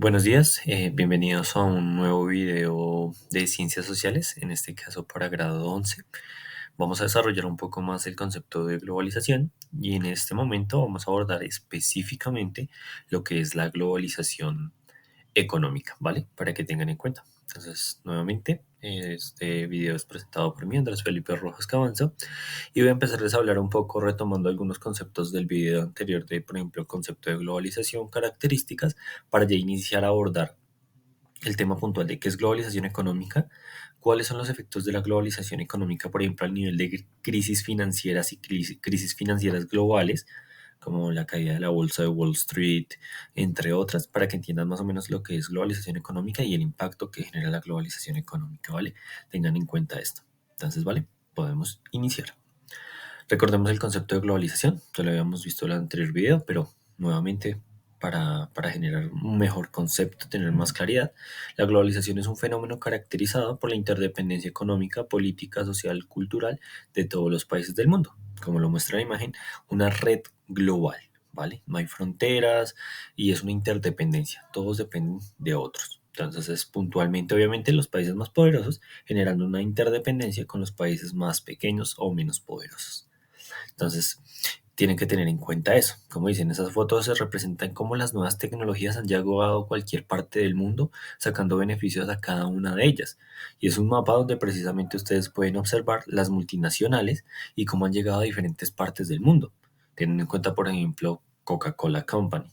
Buenos días, bienvenidos a un nuevo video de ciencias sociales, en este caso para grado 11. Vamos a desarrollar un poco más el concepto de globalización y en este momento vamos a abordar específicamente lo que es la globalización económica, ¿vale? Para que tengan en cuenta. Entonces, nuevamente, este video es presentado por mí, Andrés Felipe Rojas Cabanza, y voy a empezarles a hablar un poco retomando algunos conceptos del video anterior de, por ejemplo, el concepto de globalización, características, para ya iniciar a abordar el tema puntual de qué es globalización económica, cuáles son los efectos de la globalización económica, por ejemplo, al nivel de crisis financieras y crisis financieras globales, como la caída de la bolsa de Wall Street, entre otras, para que entiendan más o menos lo que es globalización económica y el impacto que genera la globalización económica, ¿vale? Tengan en cuenta esto. Entonces, ¿vale? Podemos iniciar. Recordemos el concepto de globalización, ya lo habíamos visto en el anterior video, pero nuevamente para generar un mejor concepto, tener más claridad, la globalización es un fenómeno caracterizado por la interdependencia económica, política, social, cultural de todos los países del mundo. Como lo muestra la imagen, una red global, ¿vale? No hay fronteras y es una interdependencia, todos dependen de otros. Entonces es puntualmente, obviamente, los países más poderosos generando una interdependencia con los países más pequeños o menos poderosos. Entonces, tienen que tener en cuenta eso. Como dicen, esas fotos se representan cómo las nuevas tecnologías han llegado a cualquier parte del mundo, sacando beneficios a cada una de ellas. Y es un mapa donde precisamente ustedes pueden observar las multinacionales y cómo han llegado a diferentes partes del mundo. Tienen en cuenta, por ejemplo, Coca-Cola Company,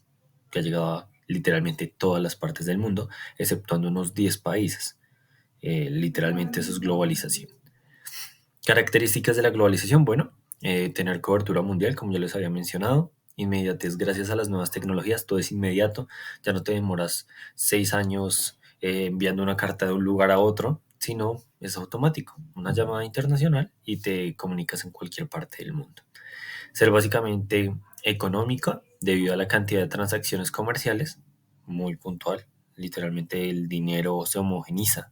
que ha llegado a literalmente todas las partes del mundo, exceptuando unos 10 países. Literalmente eso es globalización. Características de la globalización, bueno, tener cobertura mundial, como ya les había mencionado, inmediatez gracias a las nuevas tecnologías, todo es inmediato, ya no te demoras 6 años enviando una carta de un lugar a otro, sino es automático, una llamada internacional y te comunicas en cualquier parte del mundo. Ser básicamente económica debido a la cantidad de transacciones comerciales, muy puntual, literalmente el dinero se homogeniza,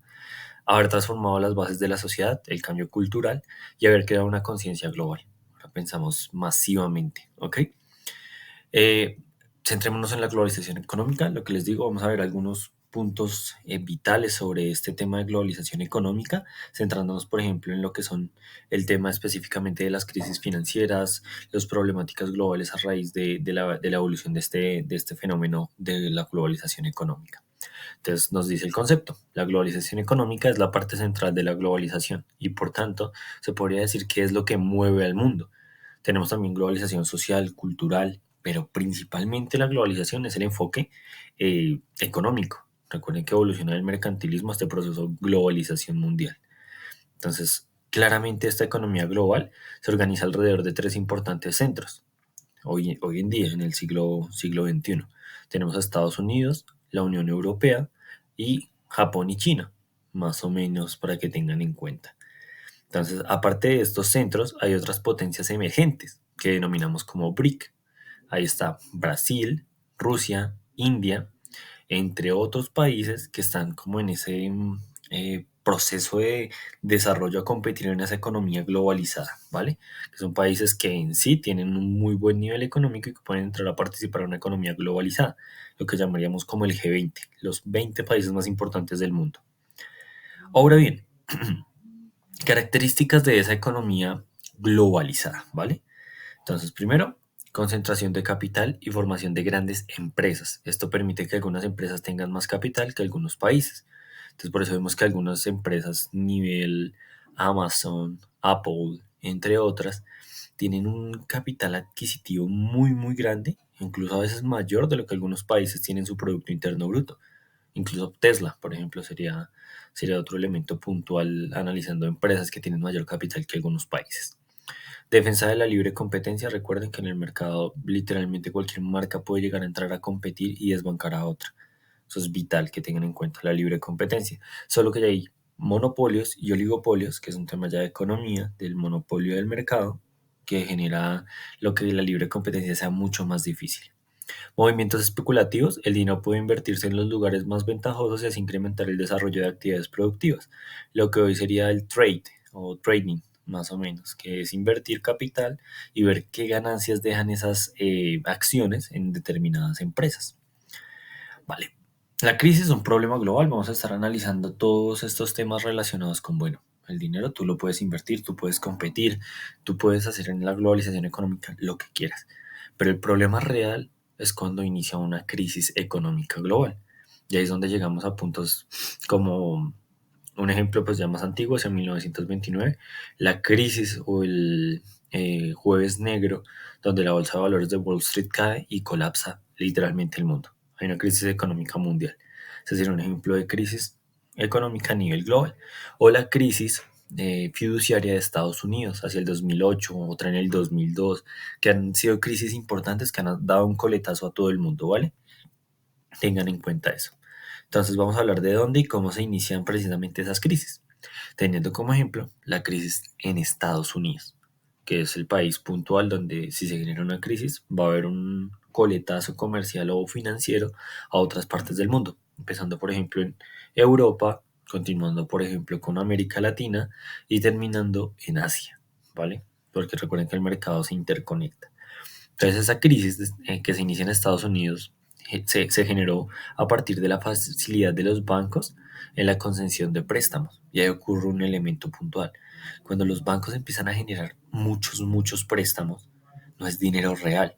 haber transformado las bases de la sociedad, el cambio cultural y haber creado una conciencia global. Ahora pensamos masivamente, ¿ok? Eh, Centrémonos en la globalización económica. Lo que les digo, vamos a ver algunos puntos vitales sobre este tema de globalización económica, centrándonos, por ejemplo, en lo que son el tema específicamente de las crisis financieras, las problemáticas globales a raíz de la evolución de este fenómeno de la globalización económica. Entonces nos dice el concepto, la globalización económica es la parte central de la globalización y por tanto se podría decir que es lo que mueve al mundo. Tenemos también globalización social, cultural, pero principalmente la globalización es el enfoque económico. Recuerden que evoluciona del mercantilismo a este proceso de globalización mundial. Entonces, claramente esta economía global se organiza alrededor de tres importantes centros. Hoy en día, en el siglo XXI, tenemos a Estados Unidos, la Unión Europea y Japón y China, más o menos para que tengan en cuenta. Entonces, aparte de estos centros, hay otras potencias emergentes que denominamos como BRIC. Ahí está Brasil, Rusia, India, entre otros países que están como en ese proceso de desarrollo a competir en esa economía globalizada, ¿vale? Que son países que en sí tienen un muy buen nivel económico y que pueden entrar a participar en una economía globalizada, lo que llamaríamos como el G20, los 20 países más importantes del mundo. Ahora bien, características de esa economía globalizada, ¿vale? Entonces, primero, concentración de capital y formación de grandes empresas. Esto permite que algunas empresas tengan más capital que algunos países. Entonces, por eso vemos que algunas empresas nivel Amazon, Apple, entre otras, tienen un capital adquisitivo muy, muy grande, incluso a veces mayor de lo que algunos países tienen su Producto Interno Bruto. Incluso Tesla, por ejemplo, sería otro elemento puntual analizando empresas que tienen mayor capital que algunos países. Defensa de la libre competencia. Recuerden que en el mercado literalmente cualquier marca puede llegar a entrar a competir y desbancar a otra. Eso es vital que tengan en cuenta la libre competencia. Solo que ya hay monopolios y oligopolios, que es un tema ya de economía, del monopolio del mercado, que genera lo que la libre competencia sea mucho más difícil. Movimientos especulativos. El dinero puede invertirse en los lugares más ventajosos y así incrementar el desarrollo de actividades productivas. Lo que hoy sería el trade o trading, más o menos, que es invertir capital y ver qué ganancias dejan esas acciones en determinadas empresas. Vale. La crisis es un problema global. Vamos a estar analizando todos estos temas relacionados con, bueno, el dinero tú lo puedes invertir, tú puedes competir, tú puedes hacer en la globalización económica lo que quieras. Pero el problema real es cuando inicia una crisis económica global. Y ahí es donde llegamos a puntos como un ejemplo pues ya más antiguo, es en 1929, la crisis o el jueves negro, donde la bolsa de valores de Wall Street cae y colapsa literalmente el mundo. Hay una crisis económica mundial. Es decir, un ejemplo de crisis económica a nivel global. O la crisis fiduciaria de Estados Unidos hacia el 2008, otra en el 2002, que han sido crisis importantes que han dado un coletazo a todo el mundo, ¿vale? Tengan en cuenta eso. Entonces vamos a hablar de dónde y cómo se inician precisamente esas crisis, teniendo como ejemplo la crisis en Estados Unidos, que es el país puntual donde si se genera una crisis va a haber un coletazo comercial o financiero a otras partes del mundo, empezando por ejemplo en Europa, continuando por ejemplo con América Latina y terminando en Asia, ¿vale? Porque recuerden que el mercado se interconecta. Entonces esa crisis que se inicia en Estados Unidos se generó a partir de la facilidad de los bancos en la concesión de préstamos. Y ahí ocurre un elemento puntual. Cuando los bancos empiezan a generar muchos préstamos, no es dinero real.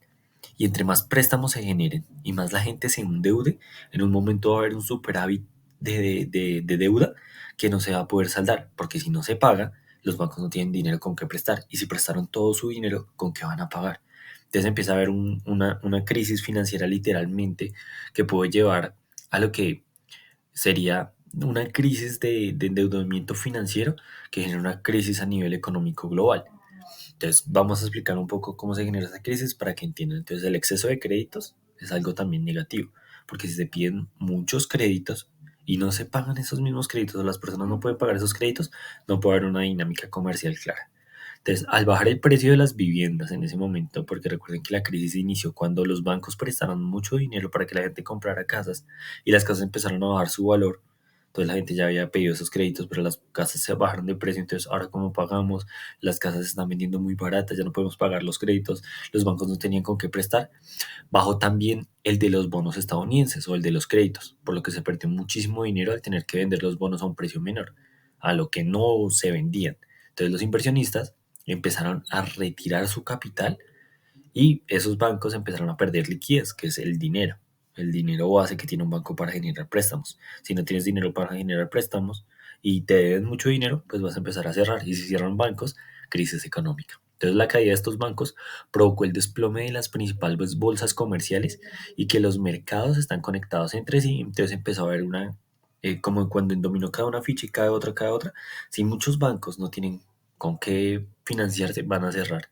Y entre más préstamos se generen y más la gente se endeude, en un momento va a haber un superávit de deuda que no se va a poder saldar, porque si no se paga, los bancos no tienen dinero con qué prestar. Y si prestaron todo su dinero, ¿con qué van a pagar? Entonces empieza a haber una crisis financiera literalmente que puede llevar a lo que sería una crisis de endeudamiento financiero que genera una crisis a nivel económico global. Entonces, vamos a explicar un poco cómo se genera esa crisis para que entiendan. Entonces, el exceso de créditos es algo también negativo, porque si se piden muchos créditos y no se pagan esos mismos créditos o las personas no pueden pagar esos créditos, no puede haber una dinámica comercial clara. Entonces, al bajar el precio de las viviendas en ese momento, porque recuerden que la crisis inició cuando los bancos prestaron mucho dinero para que la gente comprara casas y las casas empezaron a bajar su valor, entonces la gente ya había pedido esos créditos, pero las casas se bajaron de precio, entonces ahora cómo pagamos, las casas se están vendiendo muy baratas, ya no podemos pagar los créditos, los bancos no tenían con qué prestar. Bajó también el de los bonos estadounidenses o el de los créditos, por lo que se perdió muchísimo dinero al tener que vender los bonos a un precio menor, a lo que no se vendían. Entonces los inversionistas empezaron a retirar su capital y esos bancos empezaron a perder liquidez, que es el dinero base que tiene un banco para generar préstamos. Si no tienes dinero para generar préstamos y te deben mucho dinero, pues vas a empezar a cerrar. Y si cierran bancos, crisis económica. Entonces la caída de estos bancos provocó el desplome de las principales bolsas comerciales y que los mercados están conectados entre sí. Entonces empezó a haber como cuando en dominó cada una ficha y cada otra. Si muchos bancos no tienen con qué financiarse, van a cerrar.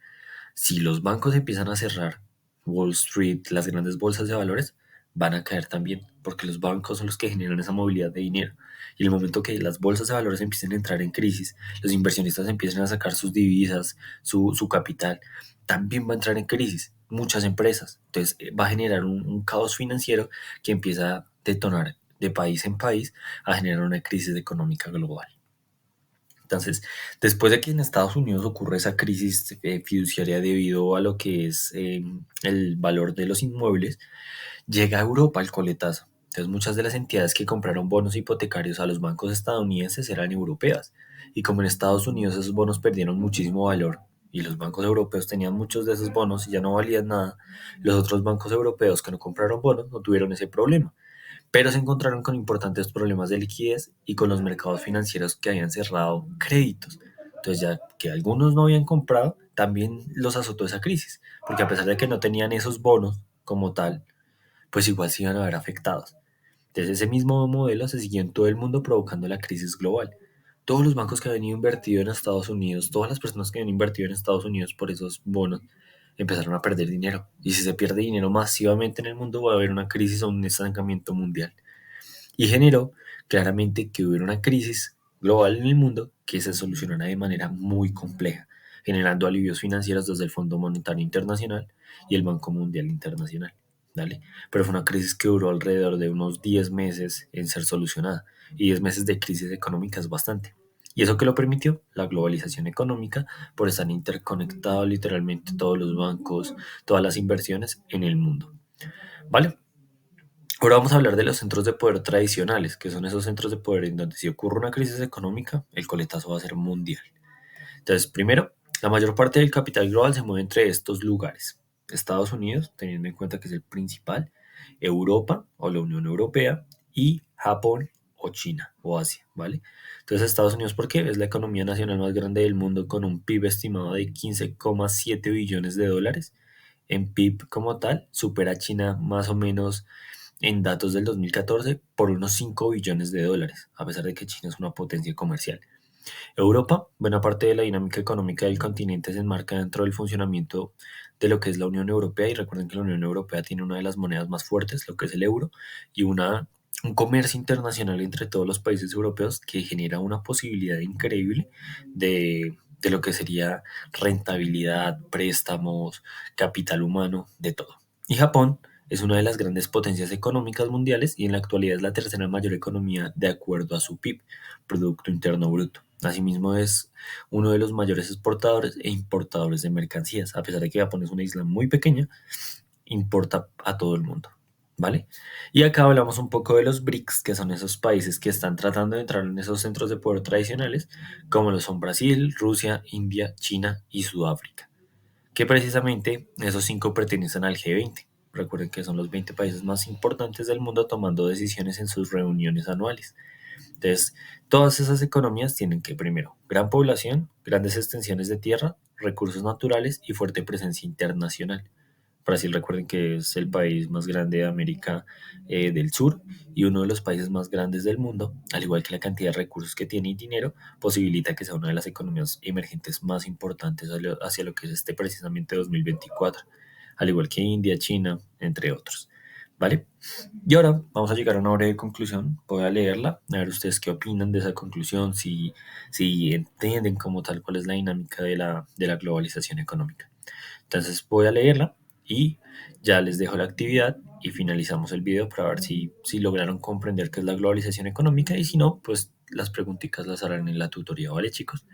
Si los bancos empiezan a cerrar, Wall Street, las grandes bolsas de valores, van a caer también, porque los bancos son los que generan esa movilidad de dinero. Y en el momento que las bolsas de valores empiecen a entrar en crisis, los inversionistas empiezan a sacar sus divisas, su capital, también va a entrar en crisis muchas empresas. Entonces va a generar un caos financiero que empieza a detonar de país en país a generar una crisis económica global. Entonces, después de que en Estados Unidos ocurre esa crisis fiduciaria debido a lo que es el valor de los inmuebles, llega a Europa el coletazo. Entonces, muchas de las entidades que compraron bonos hipotecarios a los bancos estadounidenses eran europeas. Y como en Estados Unidos esos bonos perdieron muchísimo valor y los bancos europeos tenían muchos de esos bonos y ya no valían nada, los otros bancos europeos que no compraron bonos no tuvieron ese problema, pero se encontraron con importantes problemas de liquidez y con los mercados financieros que habían cerrado créditos. Entonces ya que algunos no habían comprado, también los azotó esa crisis, porque a pesar de que no tenían esos bonos como tal, pues igual se iban a ver afectados. Entonces ese mismo modelo se siguió en todo el mundo provocando la crisis global. Todos los bancos que habían invertido en Estados Unidos, todas las personas que habían invertido en Estados Unidos por esos bonos, empezaron a perder dinero. Y si se pierde dinero masivamente en el mundo, va a haber una crisis o un estancamiento mundial y generó claramente que hubiera una crisis global en el mundo que se solucionará de manera muy compleja, generando alivios financieros desde el Fondo Monetario Internacional y el Banco Mundial Internacional. ¿Dale? Pero fue una crisis que duró alrededor de unos 10 meses en ser solucionada y 10 meses de crisis económica es bastante. ¿Y eso que lo permitió? La globalización económica por estar interconectados literalmente todos los bancos, todas las inversiones en el mundo. ¿Vale? Ahora vamos a hablar de los centros de poder tradicionales, que son esos centros de poder en donde si ocurre una crisis económica, el coletazo va a ser mundial. Entonces, primero, la mayor parte del capital global se mueve entre estos lugares. Estados Unidos, teniendo en cuenta que es el principal, Europa o la Unión Europea y Japón o China o Asia, ¿vale? Entonces, Estados Unidos, ¿por qué? Es la economía nacional más grande del mundo con un PIB estimado de 15,7 billones de dólares. En PIB como tal, supera a China más o menos en datos del 2014 por unos 5 billones de dólares, a pesar de que China es una potencia comercial. Europa, buena parte de la dinámica económica del continente se enmarca dentro del funcionamiento de lo que es la Unión Europea y recuerden que la Unión Europea tiene una de las monedas más fuertes, lo que es el euro, y un comercio internacional entre todos los países europeos que genera una posibilidad increíble de lo que sería rentabilidad, préstamos, capital humano, de todo. Y Japón es una de las grandes potencias económicas mundiales y en la actualidad es la tercera mayor economía de acuerdo a su PIB, Producto Interno Bruto. Asimismo es uno de los mayores exportadores e importadores de mercancías. A pesar de que Japón es una isla muy pequeña, importa a todo el mundo, ¿vale? Y acá hablamos un poco de los BRICS, que son esos países que están tratando de entrar en esos centros de poder tradicionales, como lo son Brasil, Rusia, India, China y Sudáfrica, que precisamente esos cinco pertenecen al G20. Recuerden que son los 20 países más importantes del mundo tomando decisiones en sus reuniones anuales. Entonces, todas esas economías tienen que, primero, gran población, grandes extensiones de tierra, recursos naturales y fuerte presencia internacional. Brasil, recuerden que es el país más grande de América del Sur y uno de los países más grandes del mundo, al igual que la cantidad de recursos que tiene y dinero, posibilita que sea una de las economías emergentes más importantes hacia lo que es este precisamente 2024, al igual que India, China, entre otros. ¿Vale? Y ahora vamos a llegar a una breve conclusión. Voy a leerla, a ver ustedes qué opinan de esa conclusión, si entienden como tal cuál es la dinámica de la globalización económica. Entonces voy a leerla y ya les dejo la actividad y finalizamos el video para ver si lograron comprender qué es la globalización económica y si no, pues las preguntitas las harán en la tutoría, ¿vale chicos?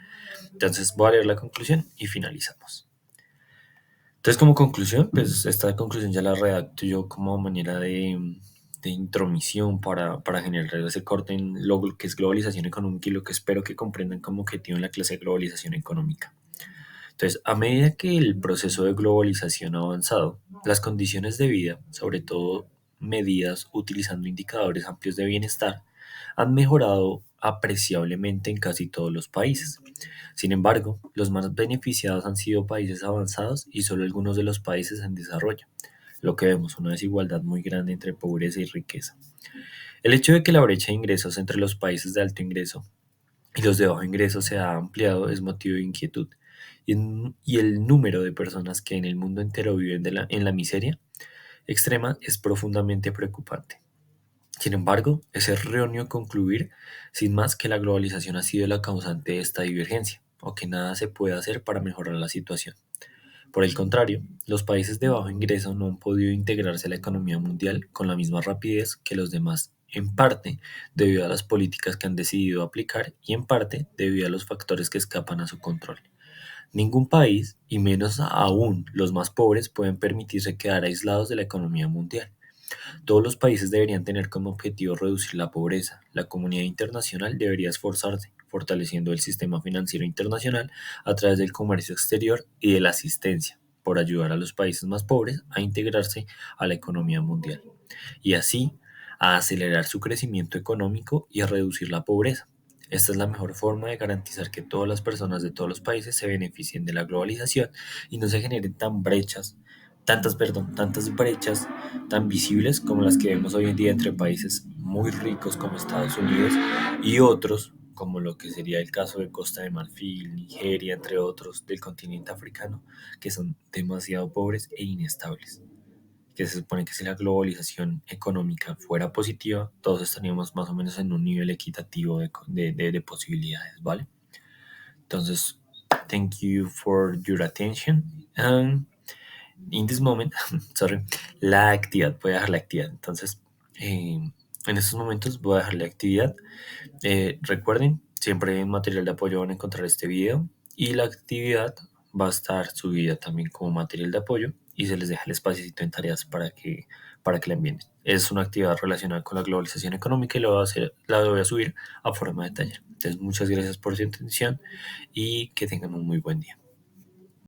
Entonces voy a leer la conclusión y finalizamos. Entonces, como conclusión, pues esta conclusión ya la redacto yo como manera de intromisión para generar ese corte en lo que es globalización económica y lo que espero que comprendan como objetivo en la clase de globalización económica. Entonces, a medida que el proceso de globalización ha avanzado, las condiciones de vida, sobre todo medidas utilizando indicadores amplios de bienestar, han mejorado apreciablemente en casi todos los países. Sin embargo, los más beneficiados han sido países avanzados y solo algunos de los países en desarrollo, lo que vemos una desigualdad muy grande entre pobreza y riqueza. El hecho de que la brecha de ingresos entre los países de alto ingreso y los de bajo ingreso se ha ampliado es motivo de inquietud. Y el número de personas que en el mundo entero viven en la miseria extrema es profundamente preocupante. Sin embargo, es erróneo concluir sin más que la globalización ha sido la causante de esta divergencia, o que nada se puede hacer para mejorar la situación. Por el contrario, los países de bajo ingreso no han podido integrarse a la economía mundial con la misma rapidez que los demás, en parte debido a las políticas que han decidido aplicar y en parte debido a los factores que escapan a su control. Ningún país, y menos aún los más pobres, pueden permitirse quedar aislados de la economía mundial. Todos los países deberían tener como objetivo reducir la pobreza. La comunidad internacional debería esforzarse, fortaleciendo el sistema financiero internacional a través del comercio exterior y de la asistencia, por ayudar a los países más pobres a integrarse a la economía mundial, y así a acelerar su crecimiento económico y a reducir la pobreza. Esta es la mejor forma de garantizar que todas las personas de todos los países se beneficien de la globalización y no se generen tantas brechas tan visibles como las que vemos hoy en día entre países muy ricos como Estados Unidos y otros, como lo que sería el caso de Costa de Marfil, Nigeria, entre otros del continente africano, que son demasiado pobres e inestables. Que se supone que si la globalización económica fuera positiva, todos estaríamos más o menos en un nivel equitativo de posibilidades, ¿vale? Entonces, thank you for your attention. And in this moment, sorry, la actividad, voy a dejar la actividad. Entonces, en estos momentos voy a dejar la actividad. Recuerden, siempre en material de apoyo van a encontrar este video y la actividad va a estar subida también como material de apoyo y se les deja el espacio en tareas para que la envíen. Es una actividad relacionada con la globalización económica y la voy a subir a forma de taller. Entonces, muchas gracias por su atención y que tengan un muy buen día.